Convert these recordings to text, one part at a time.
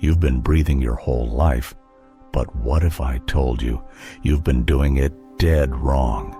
You've been breathing your whole life, but what if I told you you've been doing it dead wrong?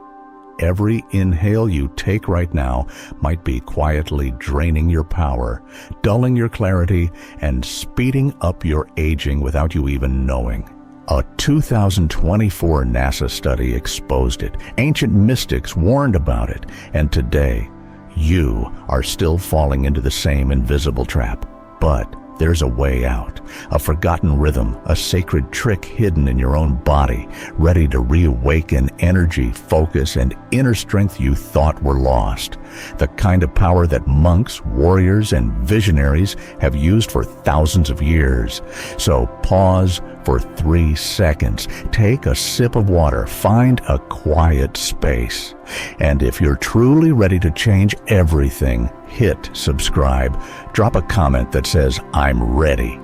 Every inhale you take right now might be quietly draining your power, dulling your clarity, and speeding up your aging without you even knowing. A 2024 NASA study exposed it. Ancient mystics warned about it. And today, you are still falling into the same invisible trap. But there's a way out, a forgotten rhythm, a sacred trick hidden in your own body, ready to reawaken energy, focus, and inner strength you thought were lost. The kind of power that monks, warriors, and visionaries have used for thousands of years. So pause for 3 seconds, take a sip of water, find a quiet space. And if you're truly ready to change everything, hit subscribe, drop a comment that says, "I'm ready,"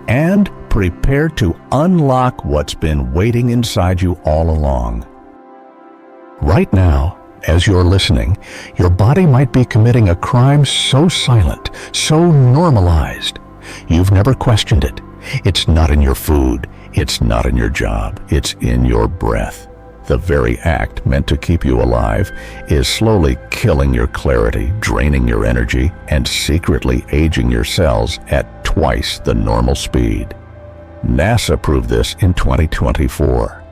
and prepare to unlock what's been waiting inside you all along. Right now, as you're listening, your body might be committing a crime so silent, so normalized, you've never questioned it. It's not in your food, it's not in your job, it's in your breath. The very act meant to keep you alive is slowly killing your clarity, draining your energy, and secretly aging your cells at twice the normal speed. NASA proved this in 2024.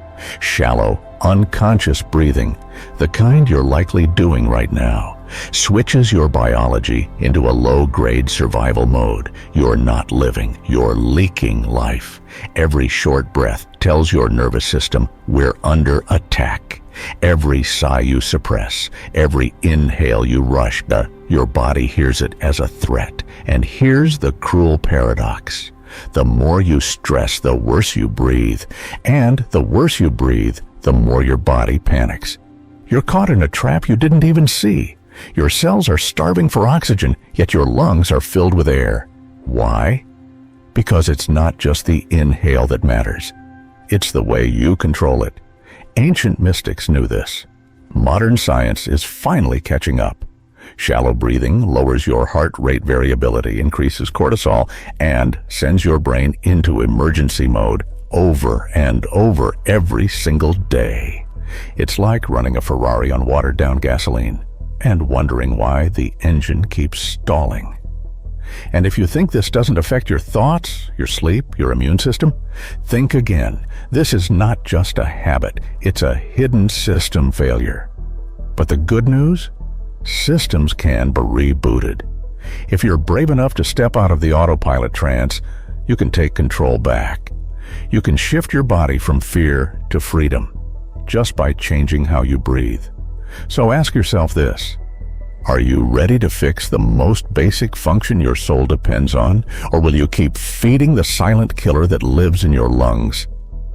Shallow, unconscious breathing, the kind you're likely doing right now, switches your biology into a low-grade survival mode. You're not living, you're leaking life. Every short breath tells your nervous system we're under attack. Every sigh you suppress, every inhale you rush, your body hears it as a threat. And here's the cruel paradox. The more you stress, the worse you breathe. And the worse you breathe, the more your body panics. You're caught in a trap you didn't even see. Your cells are starving for oxygen, yet your lungs are filled with air. Why? Because it's not just the inhale that matters. It's the way you control it. Ancient mystics knew this. Modern science is finally catching up. Shallow breathing lowers your heart rate variability, increases cortisol, and sends your brain into emergency mode over and over every single day. It's like running a Ferrari on watered-down gasoline and wondering why the engine keeps stalling. And if you think this doesn't affect your thoughts, your sleep, your immune system, think again. This is not just a habit, it's a hidden system failure. But the good news? Systems can be rebooted. If you're brave enough to step out of the autopilot trance, you can take control back. You can shift your body from fear to freedom just by changing how you breathe. So ask yourself this: are you ready to fix the most basic function your soul depends on, or will you keep feeding the silent killer that lives in your lungs?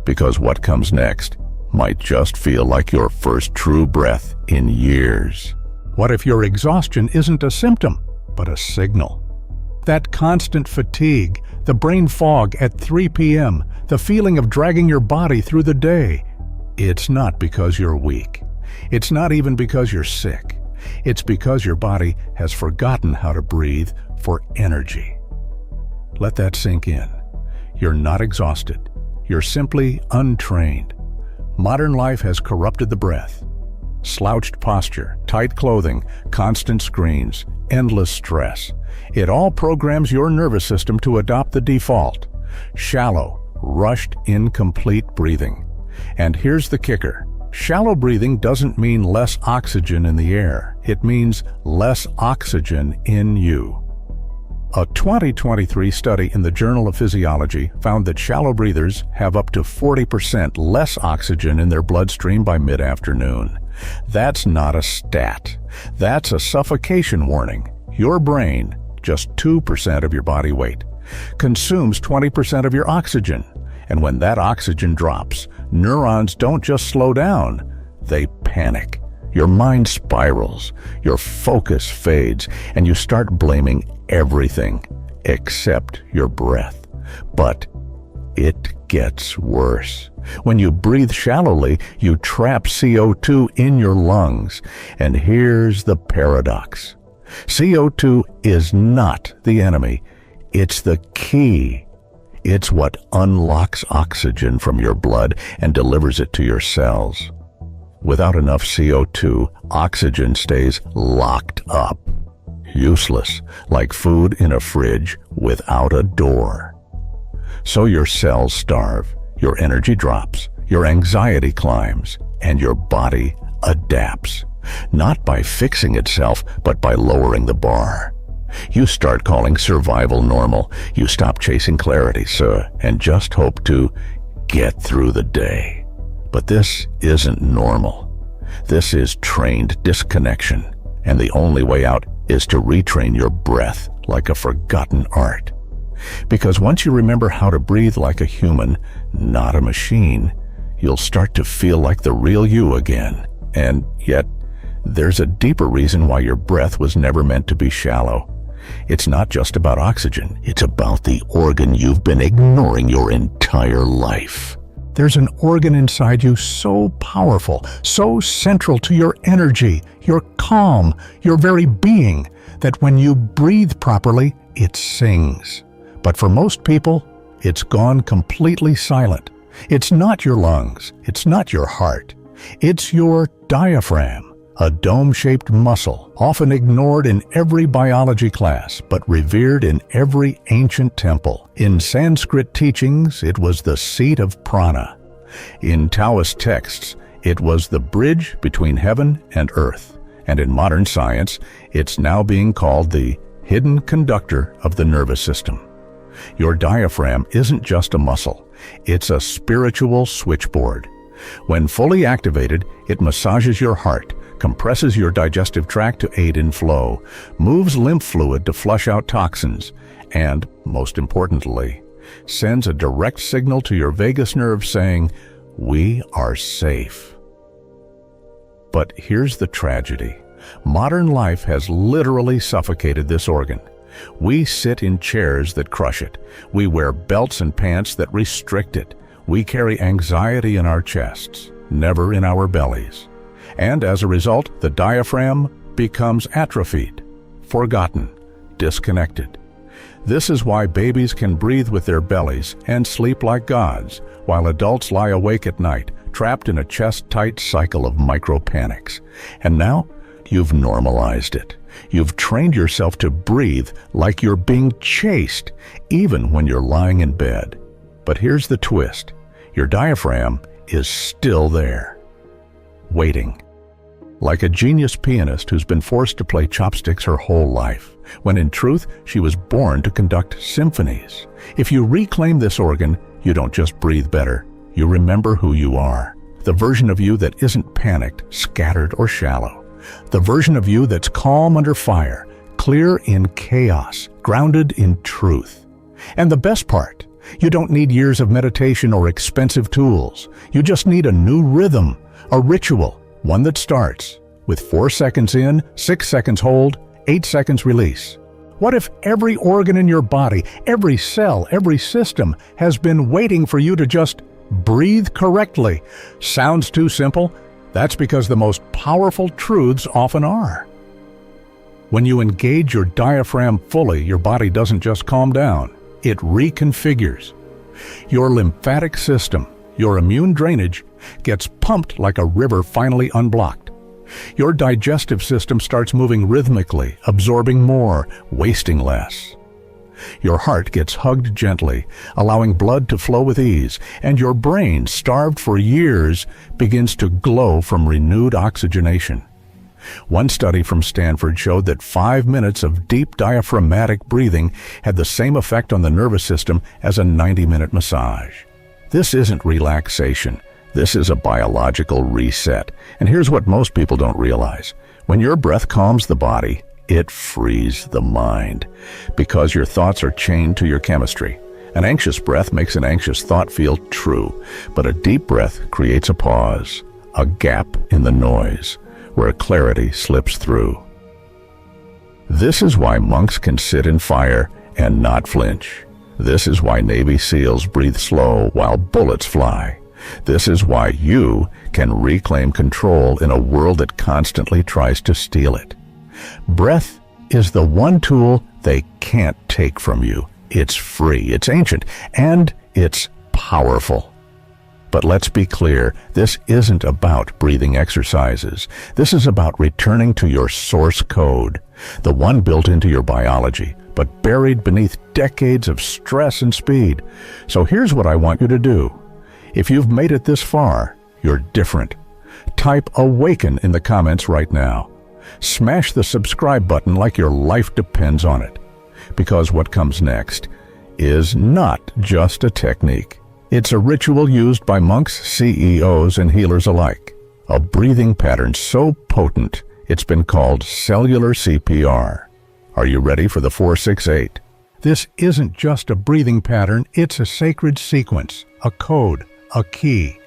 Because what comes next might just feel like your first true breath in years. What if your exhaustion isn't a symptom, but a signal? That constant fatigue, the brain fog at 3 p.m., the feeling of dragging your body through the day. It's not because you're weak. It's not even because you're sick. It's because your body has forgotten how to breathe for energy. Let that sink in. You're not exhausted. You're simply untrained. Modern life has corrupted the breath. Slouched posture, tight clothing, constant screens, endless stress. It all programs your nervous system to adopt the default: shallow, rushed, incomplete breathing. And here's the kicker. Shallow breathing doesn't mean less oxygen in the air. It means less oxygen in you. A 2023 study in the Journal of Physiology found that shallow breathers have up to 40% less oxygen in their bloodstream by mid-afternoon. That's not a stat. That's a suffocation warning. Your brain, just 2% of your body weight, consumes 20% of your oxygen. And when that oxygen drops, neurons don't just slow down, they panic. Your mind spirals, your focus fades, and you start blaming everything except your breath. But it gets worse. When you breathe shallowly, you trap CO2 in your lungs. And here's the paradox. CO2 is not the enemy. It's the key. It's what unlocks oxygen from your blood and delivers it to your cells. Without enough CO2, oxygen stays locked up. Useless, like food in a fridge without a door. So your cells starve, your energy drops, your anxiety climbs, and your body adapts. Not by fixing itself, but by lowering the bar. You start calling survival normal. You stop chasing clarity, sir, and just hope to get through the day. But this isn't normal. This is trained disconnection, and the only way out is to retrain your breath like a forgotten art. Because once you remember how to breathe like a human, not a machine, you'll start to feel like the real you again. And yet, there's a deeper reason why your breath was never meant to be shallow. It's not just about oxygen. It's about the organ you've been ignoring your entire life. There's an organ inside you so powerful, so central to your energy, your calm, your very being, that when you breathe properly, it sings. But for most people, it's gone completely silent. It's not your lungs. It's not your heart. It's your diaphragm. A dome-shaped muscle, often ignored in every biology class, but revered in every ancient temple. In Sanskrit teachings, it was the seat of prana. In Taoist texts, it was the bridge between heaven and earth. And in modern science, it's now being called the hidden conductor of the nervous system. Your diaphragm isn't just a muscle. It's a spiritual switchboard. When fully activated, it massages your heart, compresses your digestive tract to aid in flow, moves lymph fluid to flush out toxins, and, most importantly, sends a direct signal to your vagus nerve saying, "We are safe." But here's the tragedy. Modern life has literally suffocated this organ. We sit in chairs that crush it. We wear belts and pants that restrict it. We carry anxiety in our chests, never in our bellies. And as a result, the diaphragm becomes atrophied, forgotten, disconnected. This is why babies can breathe with their bellies and sleep like gods, while adults lie awake at night, trapped in a chest-tight cycle of micro-panics. And now, you've normalized it. You've trained yourself to breathe like you're being chased, even when you're lying in bed. But here's the twist. Your diaphragm is still there, waiting. Like a genius pianist who's been forced to play chopsticks her whole life, when in truth, she was born to conduct symphonies. If you reclaim this organ, you don't just breathe better, you remember who you are. The version of you that isn't panicked, scattered, or shallow. The version of you that's calm under fire, clear in chaos, grounded in truth. And the best part, you don't need years of meditation or expensive tools. You just need a new rhythm, a ritual, one that starts with 4 seconds in, 6 seconds hold, 8 seconds release. What if every organ in your body, every cell, every system has been waiting for you to just breathe correctly? Sounds too simple? That's because the most powerful truths often are. When you engage your diaphragm fully, your body doesn't just calm down, it reconfigures. Your lymphatic system, your immune drainage, gets pumped like a river finally unblocked. Your digestive system starts moving rhythmically, absorbing more, wasting less. Your heart gets hugged gently, allowing blood to flow with ease, and your brain, starved for years, begins to glow from renewed oxygenation. One study from Stanford showed that 5 minutes of deep diaphragmatic breathing had the same effect on the nervous system as a 90-minute massage. This isn't relaxation. This is a biological reset. And here's what most people don't realize. When your breath calms the body, it frees the mind, because your thoughts are chained to your chemistry. An anxious breath makes an anxious thought feel true, but a deep breath creates a pause, a gap in the noise, where clarity slips through. This is why monks can sit in fire and not flinch. This is why Navy SEALs breathe slow while bullets fly. This is why you can reclaim control in a world that constantly tries to steal it. Breath is the one tool they can't take from you. It's free, it's ancient, and it's powerful. But let's be clear, this isn't about breathing exercises. This is about returning to your source code, the one built into your biology, but buried beneath decades of stress and speed. So here's what I want you to do. If you've made it this far, you're different. Type "Awaken" in the comments right now. Smash the subscribe button like your life depends on it. Because what comes next is not just a technique. It's a ritual used by monks, CEOs, and healers alike. A breathing pattern so potent, it's been called cellular CPR. Are you ready for the 468? This isn't just a breathing pattern, it's a sacred sequence, a code, a key.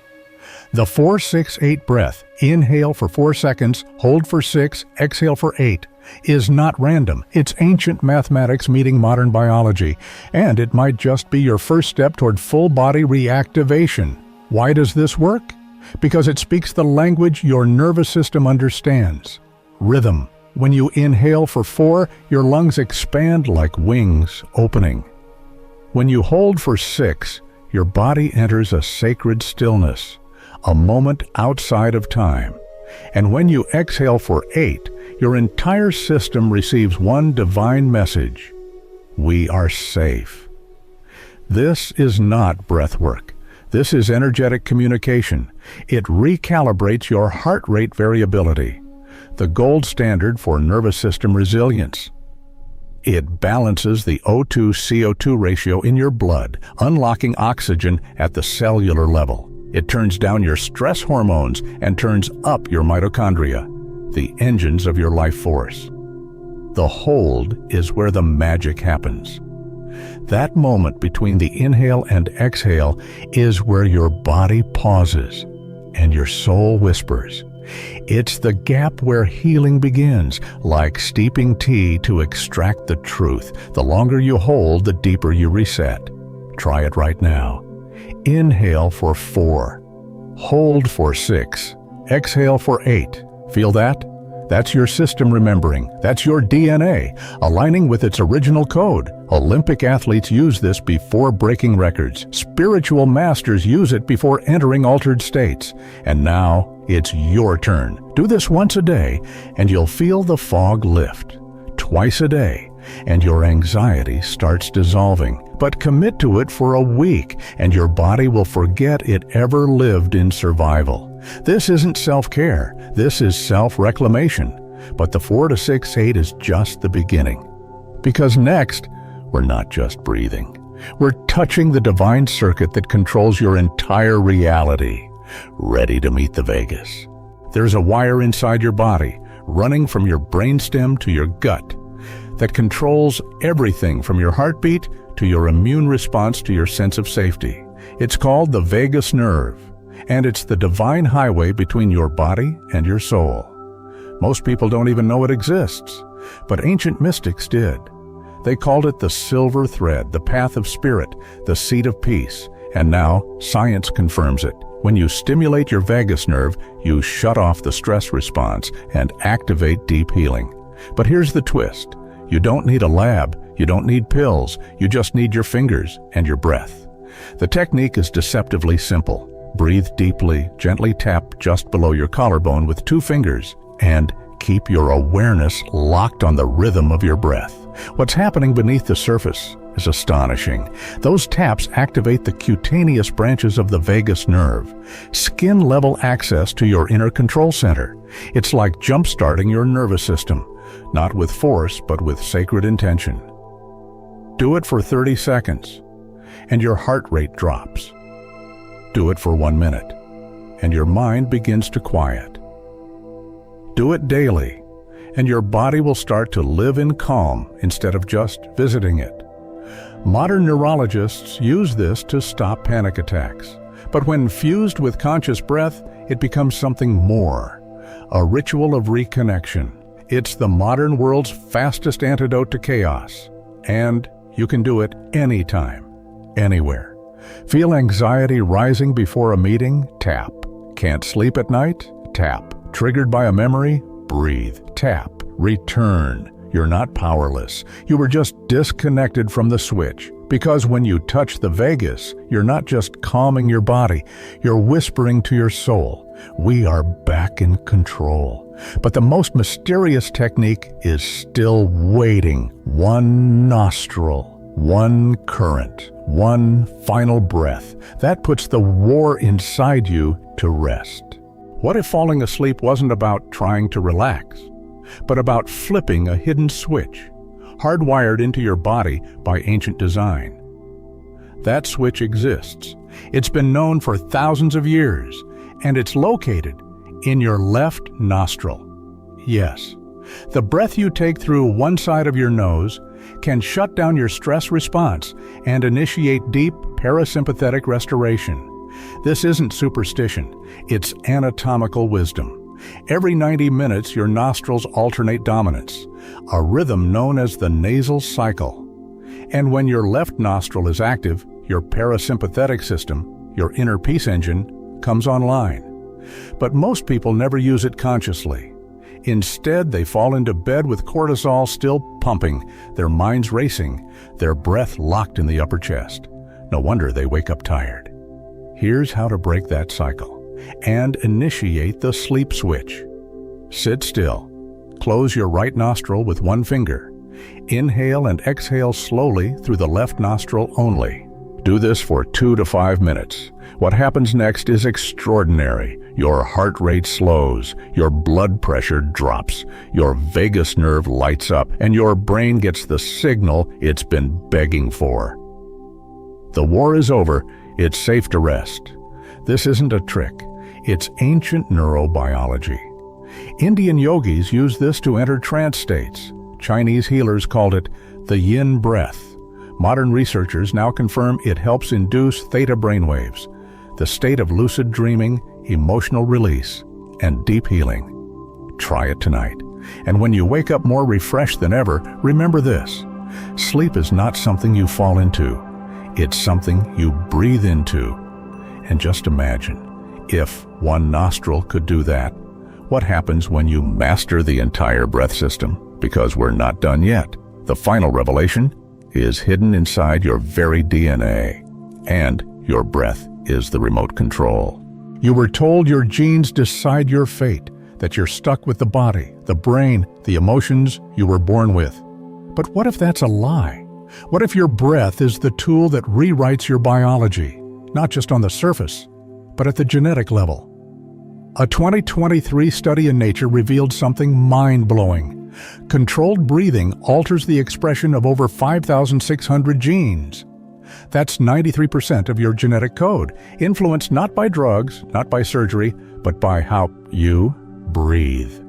The 468 breath, inhale for 4 seconds, hold for 6, exhale for 8, is not random. It's ancient mathematics meeting modern biology, and it might just be your first step toward full-body reactivation. Why does this work? Because it speaks the language your nervous system understands. Rhythm. When you inhale for 4, your lungs expand like wings opening. When you hold for 6, your body enters a sacred stillness, a moment outside of time. And when you exhale for 8, your entire system receives one divine message: we are safe. This is not breathwork. This is energetic communication. It recalibrates your heart rate variability, the gold standard for nervous system resilience. It balances the O2-CO2 ratio in your blood, unlocking oxygen at the cellular level. It turns down your stress hormones and turns up your mitochondria, the engines of your life force. The hold is where the magic happens. That moment between the inhale and exhale is where your body pauses and your soul whispers. It's the gap where healing begins, like steeping tea to extract the truth. The longer you hold, the deeper you reset. Try it right now. Inhale for 4. Hold for 6. Exhale for 8. Feel that? That's your system remembering. That's your DNA, aligning with its original code. Olympic athletes use this before breaking records. Spiritual masters use it before entering altered states. And now, it's your turn. Do this once a day, and you'll feel the fog lift. Twice a day, and your anxiety starts dissolving. But commit to it for a week, and your body will forget it ever lived in survival. This isn't self-care, this is self-reclamation. But the 4-6-8 is just the beginning. Because next, we're not just breathing. We're touching the divine circuit that controls your entire reality. Ready to meet the Vegas. There's a wire inside your body, running from your brainstem to your gut, that controls everything from your heartbeat to your immune response to your sense of safety. It's called the vagus nerve, and it's the divine highway between your body and your soul. Most people don't even know it exists, but ancient mystics did. They called it the silver thread, the path of spirit, the seat of peace, and now science confirms it. When you stimulate your vagus nerve, you shut off the stress response and activate deep healing. But here's the twist. You don't need a lab, you don't need pills, you just need your fingers and your breath. The technique is deceptively simple. Breathe deeply, gently tap just below your collarbone with 2 fingers, and keep your awareness locked on the rhythm of your breath. What's happening beneath the surface is astonishing. Those taps activate the cutaneous branches of the vagus nerve, skin-level access to your inner control center. It's like jump-starting your nervous system. Not with force, but with sacred intention. Do it for 30 seconds, and your heart rate drops. Do it for 1 minute, and your mind begins to quiet. Do it daily, and your body will start to live in calm instead of just visiting it. Modern neurologists use this to stop panic attacks. But when fused with conscious breath, it becomes something more, a ritual of reconnection. It's the modern world's fastest antidote to chaos. And you can do it anytime, anywhere. Feel anxiety rising before a meeting? Tap. Can't sleep at night? Tap. Triggered by a memory? Breathe. Tap. Return. You're not powerless. You were just disconnected from the switch. Because when you touch the vagus, you're not just calming your body, you're whispering to your soul, we are back in control. But the most mysterious technique is still waiting. One nostril, one current, one final breath. That puts the war inside you to rest. What if falling asleep wasn't about trying to relax, but about flipping a hidden switch, hardwired into your body by ancient design? That switch exists. It's been known for thousands of years, and it's located in your left nostril. Yes, the breath you take through one side of your nose can shut down your stress response and initiate deep parasympathetic restoration. This isn't superstition, it's anatomical wisdom. Every 90 minutes, your nostrils alternate dominance, a rhythm known as the nasal cycle. And when your left nostril is active, your parasympathetic system, your inner peace engine, comes online. But most people never use it consciously. Instead, they fall into bed with cortisol still pumping, their minds racing, their breath locked in the upper chest. No wonder they wake up tired. Here's how to break that cycle and initiate the sleep switch. Sit still. Close your right nostril with one finger. Inhale and exhale slowly through the left nostril only. Do this for 2 to 5 minutes. What happens next is extraordinary. Your heart rate slows, your blood pressure drops, your vagus nerve lights up, and your brain gets the signal it's been begging for. The war is over. It's safe to rest. This isn't a trick. It's ancient neurobiology. Indian yogis use this to enter trance states. Chinese healers called it the yin breath. Modern researchers now confirm it helps induce theta brainwaves, the state of lucid dreaming, emotional release, and deep healing. Try it tonight. And when you wake up more refreshed than ever, remember this: sleep is not something you fall into. It's something you breathe into. And just imagine, if one nostril could do that, what happens when you master the entire breath system? Because we're not done yet. The final revelation is hidden inside your very DNA, and your breath is the remote control. You were told your genes decide your fate, that you're stuck with the body, the brain, the emotions you were born with. But what if that's a lie? What if your breath is the tool that rewrites your biology, not just on the surface, but at the genetic level? A 2023 study in Nature revealed something mind-blowing. Controlled breathing alters the expression of over 5,600 genes. That's 93% of your genetic code, influenced not by drugs, not by surgery, but by how you breathe.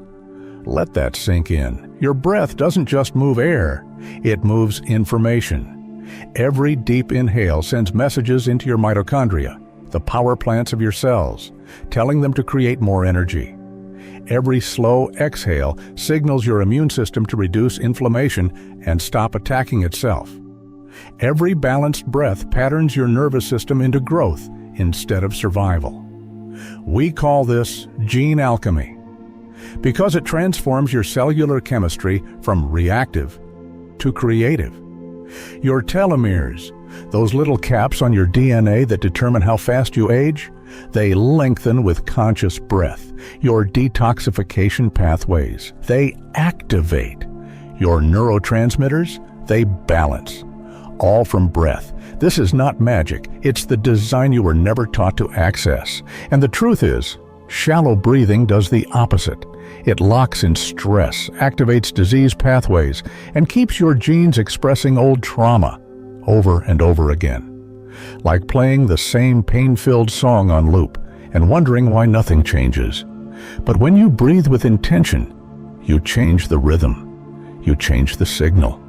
Let that sink in. Your breath doesn't just move air, it moves information. Every deep inhale sends messages into your mitochondria, the power plants of your cells, telling them to create more energy. Every slow exhale signals your immune system to reduce inflammation and stop attacking itself. Every balanced breath patterns your nervous system into growth instead of survival. We call this gene alchemy, because it transforms your cellular chemistry from reactive to creative. Your telomeres, those little caps on your DNA that determine how fast you age, they lengthen with conscious breath. Your detoxification pathways, they activate. Your neurotransmitters, they balance. All from breath. This is not magic. It's the design you were never taught to access. And the truth is, shallow breathing does the opposite. It locks in stress, activates disease pathways, and keeps your genes expressing old trauma over and over again. Like playing the same pain-filled song on loop and wondering why nothing changes. But when you breathe with intention, you change the rhythm, you change the signal,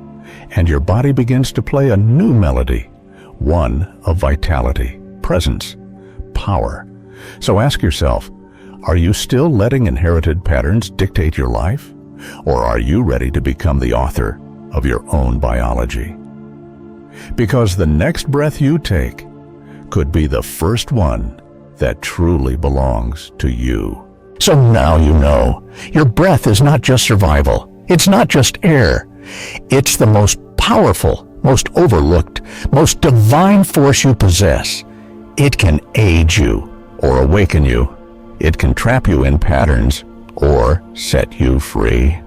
and your body begins to play a new melody, one of vitality, presence, power. So ask yourself, are you still letting inherited patterns dictate your life? Or are you ready to become the author of your own biology? Because the next breath you take could be the first one that truly belongs to you. So now you know, your breath is not just survival. It's not just air. It's the most powerful most overlooked, most divine force you possess. It can aid you or awaken you. It can trap you in patterns or set you free.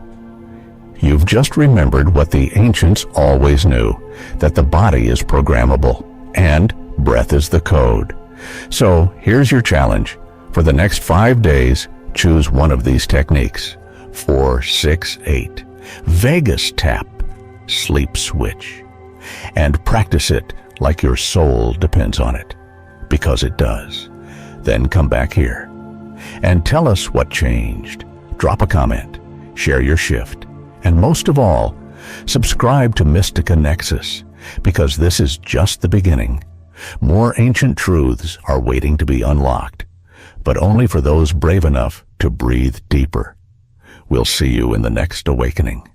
You've just remembered what the ancients always knew, that the body is programmable and breath is the code. So here's your challenge. For the next 5 days, choose one of these techniques. 4, 6, 8. Vagus tap, sleep switch. And practice it like your soul depends on it, because it does. Then come back here and tell us what changed. Drop a comment, share your shift, and most of all, subscribe to Mystica Nexus, because this is just the beginning. More ancient truths are waiting to be unlocked, but only for those brave enough to breathe deeper. We'll see you in the next awakening.